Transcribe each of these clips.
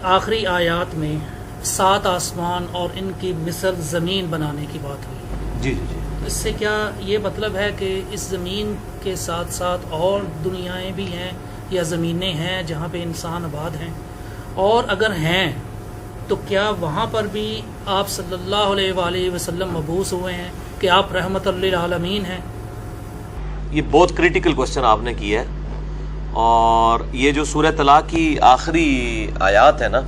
آخری آیات میں 7 آسمان اور ان کی مثل زمین بنانے کی بات ہوئی. جی جی جی. اس سے کیا یہ مطلب ہے کہ اس زمین کے ساتھ ساتھ اور دنیایں بھی ہیں یا زمینیں ہیں جہاں پہ انسان آباد ہیں؟ اور اگر ہیں تو کیا وہاں پر بھی آپ صلی اللہ علیہ وآلہ وسلم مبعوث ہوئے ہیں کہ آپ رحمت للعالمین ہیں؟ یہ بہت کریٹیکل کوشچن آپ نے کی ہے. اور یہ جو سورہ طلاق کی آخری آیات ہے نا،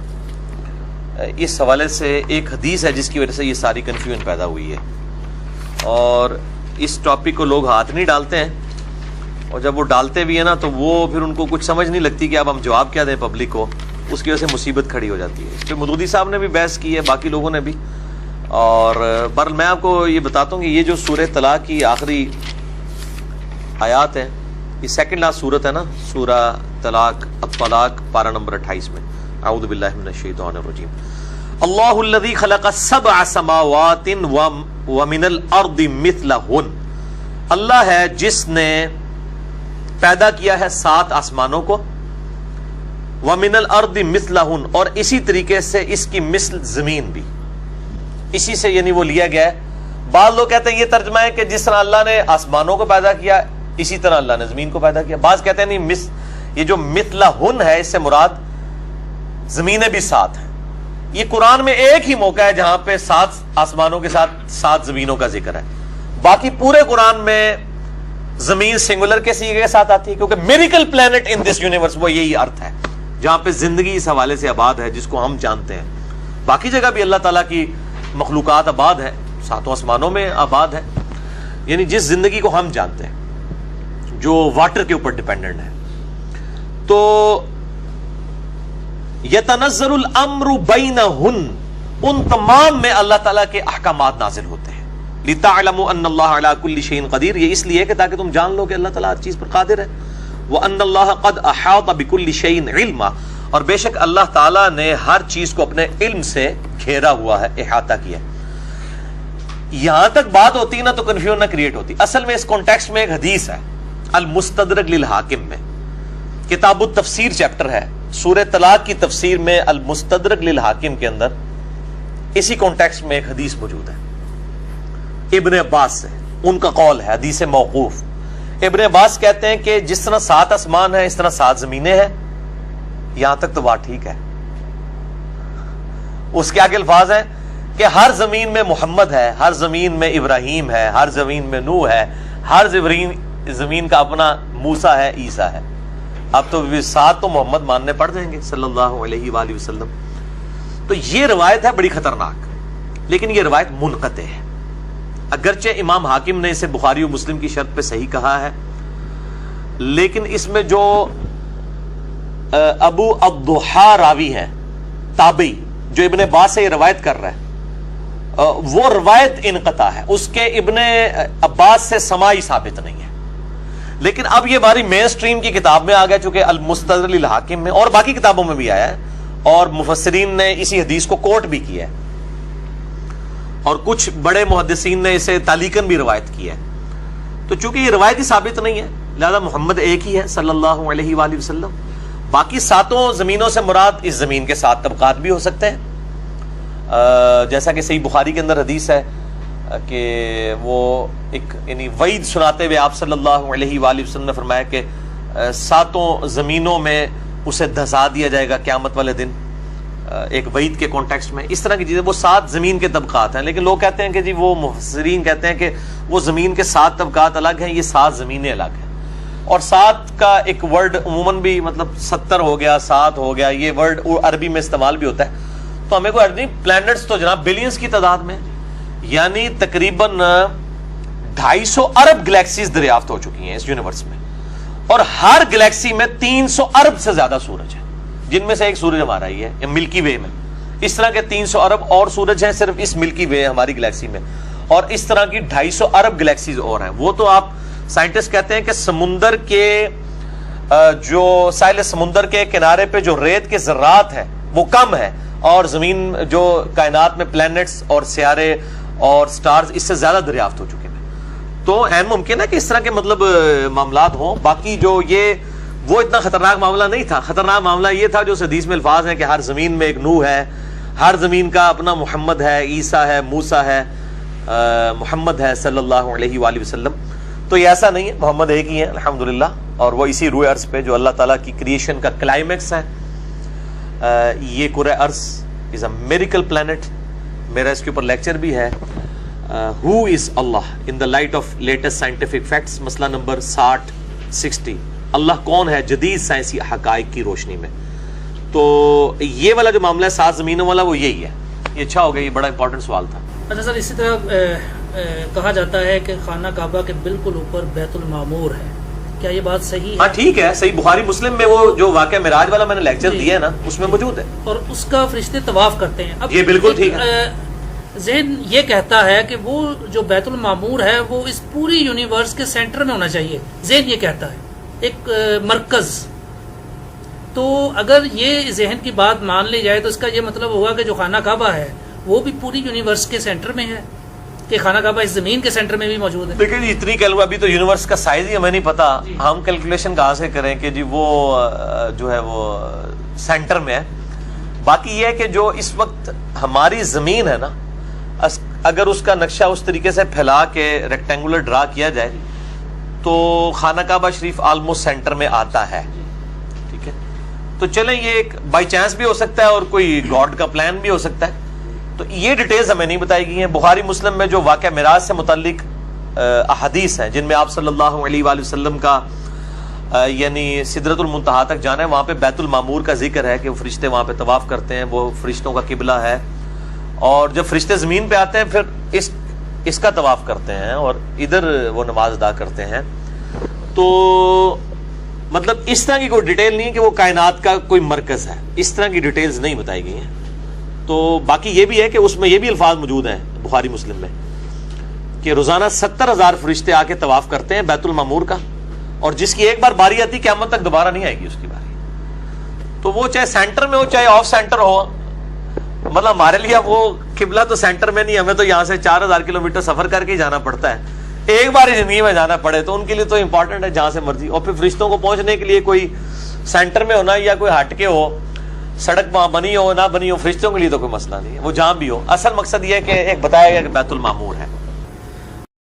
اس حوالے سے ایک حدیث ہے جس کی وجہ سے یہ ساری کنفیوژن پیدا ہوئی ہے. اور اس ٹاپک کو لوگ ہاتھ نہیں ڈالتے ہیں، اور جب وہ ڈالتے بھی ہیں نا تو وہ پھر ان کو کچھ سمجھ نہیں لگتی کہ اب ہم جواب کیا دیں پبلک کو. اس کی وجہ سے مصیبت کھڑی ہو جاتی ہے. اس پہ مودودی صاحب نے بھی بحث کی ہے، باقی لوگوں نے بھی. اور بہرحال میں آپ کو یہ بتاتا ہوں کہ یہ جو سورہ طلاق کی آخری آیات ہیں، یہ سیکنڈ لاسٹ صورت ہے نا، سورہ طلاق الطلاق پارہ نمبر 28 میں. اعوذ باللہ من الشیطان الرجیم. اللہ الذی خلق 7 سماوات ومن الارض مثلہن. اللہ ہے جس نے پیدا کیا ہے 7 آسمانوں کو، ومن الارض مثلہن، اور اسی طریقے سے اس کی مثل زمین بھی. اسی سے یعنی وہ لیا گیا ہے. بعض لوگ کہتے ہیں یہ ترجمہ ہے کہ جس طرح اللہ نے آسمانوں کو پیدا کیا اسی طرح اللہ نے زمین کو پیدا کیا. بعض کہتے ہیں نہیں، یہ جو مثلہن ہے اس سے مراد زمینیں بھی 7 ہیں. یہ قرآن میں ایک ہی موقع ہے جہاں پہ 7 آسمانوں کے ساتھ 7 زمینوں کا ذکر ہے. باقی پورے قرآن میں زمین سنگولر کے سیغے کے ساتھ آتی ہے، کیونکہ miracle plant in this universe, وہ یہی ارتھ ہے جہاں پہ زندگی اس حوالے سے آباد ہے جس کو ہم جانتے ہیں. باقی جگہ بھی اللہ تعالیٰ کی مخلوقات آباد ہے، 7 آسمانوں میں آباد ہے، یعنی جس زندگی کو ہم جانتے ہیں جو واٹر کے اوپر ڈیپینڈنٹ ہے. تو یتنزل الامر بینہن، ان تمام میں اللہ تعالیٰ کے احکامات نازل ہوتے ہیں. لتعلموا ان اللہ علی کل شیء قدیر، یہ اس لیے کہ تاکہ تم جان لو کہ اللہ تعالیٰ ہر چیز پر قادر ہے. وان اللہ قد احاط بکل شیء علما، اور بے شک اللہ تعالیٰ نے ہر چیز کو اپنے علم سے گھیرا ہوا ہے، احاطہ کیا ہے. یہاں تک بات ہوتی نا تو کنفیوژن نہ کریٹ ہوتی. اصل میں اس کانٹیکسٹ میں ایک حدیث ہے المستدرک للحاکم میں، کتاب التفسیر چیپٹر ہے، سورہ طلاق کی تفسیر میں المستدرک للحاکم کے اندر اسی کانٹیکسٹ میں ایک حدیث موجود ہے ابن عباس سے. ان کا قول ہے حدیث موقوف. ابن عباس کہتے ہیں کہ جس طرح 7 آسمان ہیں اس طرح 7 زمینیں ہیں. یہاں تک تو بات ٹھیک ہے. اس کے آگے الفاظ ہیں کہ ہر زمین میں محمد ہے، ہر زمین میں ابراہیم ہے، ہر زمین میں نوح ہے، ہر زمین کا اپنا موسیٰ ہے، عیسیٰ ہے. اب تو 7 تو محمد ماننے پڑ جائیں گے صلی اللہ علیہ وآلہ وسلم. تو یہ روایت ہے بڑی خطرناک، لیکن یہ روایت منقطع ہے. اگرچہ امام حاکم نے اسے بخاری و مسلم کی شرط پہ صحیح کہا ہے، لیکن اس میں جو ابو الضحیٰ راوی ہیں تابعی جو ابن عباس سے یہ روایت کر رہا ہے، وہ روایت انقطاع ہے. اس کے ابن عباس سے سماعی ثابت نہیں ہے. لیکن اب یہ ہماری مین سٹریم کی کتاب میں آ گیا، چونکہ المستدرک للحاکم میں اور باقی کتابوں میں بھی آیا ہے، اور مفسرین نے اسی حدیث کو کوٹ بھی کیا ہے، اور کچھ بڑے محدثین نے اسے تعلیقاً بھی روایت کیا ہے. تو چونکہ یہ روایت ہی ثابت نہیں ہے، لہذا محمد ایک ہی ہے صلی اللہ علیہ وآلہ وسلم. باقی 7 زمینوں سے مراد اس زمین کے 7 طبقات بھی ہو سکتے ہیں، جیسا کہ صحیح بخاری کے اندر حدیث ہے کہ وہ ایک یعنی وعید سناتے ہوئے آپ صلی اللہ علیہ وآلہ وسلم نے فرمایا کہ 7 زمینوں میں اسے دھسا دیا جائے گا قیامت والے دن، ایک وعید کے کانٹیکسٹ میں. اس طرح کی چیزیں، وہ 7 زمین کے طبقات ہیں. لیکن لوگ کہتے ہیں کہ جی وہ مفسرین کہتے ہیں کہ وہ زمین کے 7 طبقات الگ ہیں، یہ 7 زمینیں الگ ہیں. اور 7 کا ایک ورڈ عموماً بھی مطلب 70 ہو گیا، 7 ہو گیا، یہ ورڈ عربی میں استعمال بھی ہوتا ہے. تو ہمیں کوئی نہیں، پلانٹس تو جناب بلینز کی تعداد میں، یعنی تقریباً 250 ارب گلیکسیز دریافت ہو چکی ہیں اس یونیورس میں، اور ہر گلیکسی میں 300 ارب سے زیادہ سورج ہیں، جن میں سے ایک سورج ہمارا ہی ہے ملکی وے میں. اس طرح کے 300 ارب اور سورج ہیں صرف اس ملکی وے ہماری گلیکسی میں، اور اس طرح کی 250 ارب گلیکسیز اور ہیں. وہ تو آپ سائنٹسٹ کہتے ہیں کہ سمندر کے جو ساحل سمندر کے کنارے پہ جو ریت کے ذرات ہیں وہ کم ہے، اور زمین جو کائنات میں پلانٹس اور سیارے اور سٹارز اس سے زیادہ دریافت ہو چکے ہیں. تو عین ممکن ہے کہ اس طرح کے مطلب معاملات ہوں. باقی جو یہ وہ اتنا خطرناک معاملہ نہیں تھا. خطرناک معاملہ یہ تھا جو اس حدیث میں الفاظ ہیں کہ ہر زمین میں ایک نوح ہے, ہر زمین کا اپنا محمد ہے, عیسیٰ ہے, موسیٰ ہے, محمد ہے صلی اللہ علیہ وآلہ وسلم. تو یہ ایسا نہیں ہے, محمد ایک ہی ہے الحمدللہ, اور وہ اسی روئے ارض پہ جو اللہ تعالیٰ کی کریشن کا کلائمیکس ہے. یہ کرۂ ارض از اے میریکل پلانٹ. میرا اس کے اوپر لیکچر بھی ہے, ہو از اللہ in the light of latest scientific facts, مسئلہ نمبر 60. اللہ کون ہے جدید سائنسی حقائق کی روشنی میں. تو یہ والا جو معاملہ ہے 7 زمینوں والا وہ یہی ہے. یہ اچھا ہو گیا, یہ بڑا امپورٹنٹ سوال تھا. اچھا سر, اسی طرح کہا جاتا ہے کہ خانہ کعبہ کے بالکل اوپر بیت المعمور ہے, کیا یہ بات صحیح ہے؟ ہاں ٹھیک ہے, صحیح. بخاری مسلم میں وہ جو واقعہ معراج والا میں نے لیکچر دیا ہے نا, اس میں موجود ہے, اور اس کا فرشتے طواف کرتے ہیں. اب یہ بالکل ٹھیک ہے. ذہن یہ کہتا ہے کہ وہ جو بیت المعمور ہے وہ اس پوری یونیورس کے سینٹر میں ہونا چاہیے. ذہن یہ کہتا ہے ایک مرکز. تو اگر یہ ذہن کی بات مان لی جائے تو اس کا یہ مطلب ہوا کہ جو خانہ کعبہ ہے وہ بھی پوری یونیورس کے سینٹر میں ہے, کہ خانہ کعبہ اس زمین کے سینٹر میں بھی موجود ہے. دیکھیں جی, اتنی کیلو ابھی تو یونیورس کا سائز ہی ہمیں نہیں پتا, ہم کیلکولیشن کہاں سے کریں کہ جی وہ جو ہے وہ سینٹر میں ہے. باقی یہ ہے کہ جو اس وقت ہماری زمین ہے نا, اگر اس کا نقشہ اس طریقے سے پھیلا کے ریکٹینگولر ڈرا کیا جائے تو خانہ کعبہ شریف آلموسٹ سینٹر میں آتا ہے. ٹھیک ہے, تو چلیں یہ ایک بائی چانس بھی ہو سکتا ہے اور کوئی گاڈ کا پلان بھی ہو سکتا ہے. تو یہ ڈیٹیلز ہمیں نہیں بتائی گئی ہیں. بخاری مسلم میں جو واقعہ معراج سے متعلق احادیث ہیں جن میں آپ صلی اللہ علیہ وآلہ وسلم کا یعنی سدرۃ المنتہا تک جانا ہے, وہاں پہ بیت المعمور کا ذکر ہے کہ وہ فرشتے وہاں پہ طواف کرتے ہیں, وہ فرشتوں کا قبلہ ہے, اور جب فرشتے زمین پہ آتے ہیں پھر اس کا طواف کرتے ہیں اور ادھر وہ نماز ادا کرتے ہیں. تو مطلب اس طرح کی کوئی ڈیٹیل نہیں ہے کہ وہ کائنات کا کوئی مرکز ہے, اس طرح کی ڈیٹیلز نہیں بتائی گئی ہیں. تو باقی یہ بھی ہے کہ اس میں یہ بھی الفاظ موجود ہیں بخاری مسلم میں کہ روزانہ 70,000 فرشتے آ کے طواف کرتے ہیں بیت المعمور کا, اور جس کی ایک بار باری آتی قیامت تک دوبارہ نہیں آئے گی اس کی باری. تو وہ چاہے سینٹر میں ہو چاہے آف سینٹر ہو, مطلب ہمارے لیے وہ قبلہ تو سینٹر میں نہیں, ہمیں تو یہاں سے 4,000 کلومیٹر سفر کر کے ہی جانا پڑتا ہے. ایک بار ہی زندگی میں جانا پڑے تو ان کے لیے تو امپورٹنٹ ہے جہاں سے مرضی. اور پھر فرشتوں کو پہنچنے کے لیے کوئی سینٹر میں ہونا یا کوئی ہٹ کے ہو, سڑک وہاں بنی ہو نہ بنی ہو, فرشتوں کے لیے تو کوئی مسئلہ نہیں ہے, وہ جہاں بھی ہو. اصل مقصد یہ ہے کہ ایک بتایا گیا کہ بیت المعمور ہے.